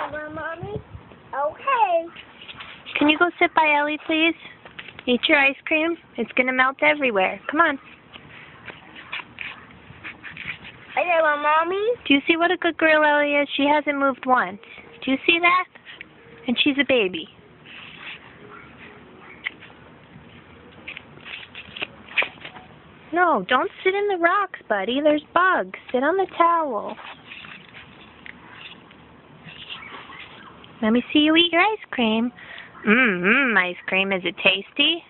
Hello, Mommy? Okay. Can you go sit by Ellie, please? Eat your ice cream. It's going to melt everywhere. Come on. Hello, Mommy? Do you see what a good girl Ellie is? She hasn't moved once. Do you see that? And she's a baby. No, don't sit in the rocks, buddy. There's bugs. Sit on the towel. Let me see you eat your ice cream. Ice cream. Is it tasty?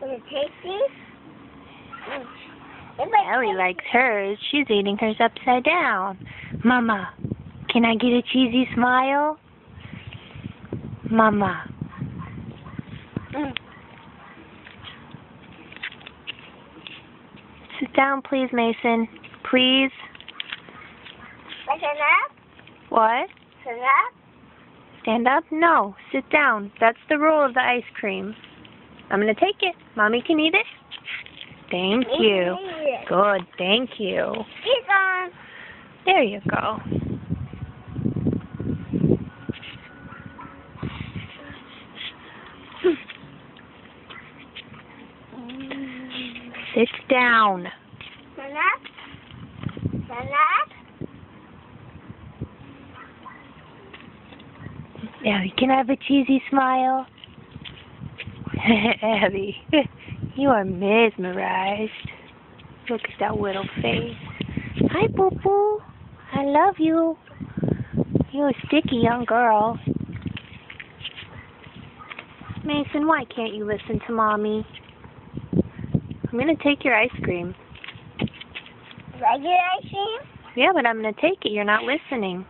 Is it tasty? Ellie likes hers. She's eating hers upside down. Mama, can I get a cheesy smile? Mama. Sit down, please, Mason. Please. Stand up? What? Stand up? Stand up? No. Sit down. That's the rule of the ice cream. I'm going to take it. Mommy can eat it? Thank you. Good. Thank you. It's on. There you go. Sit down. Stand up? Stand up? Ellie, can I have a cheesy smile? Ellie, you are mesmerized. Look at that little face. Hi, Boo-Boo. I love you. You're a sticky young girl. Mason, why can't you listen to Mommy? I'm going to take your ice cream. Regular ice cream? Yeah, but I'm going to take it. You're not listening.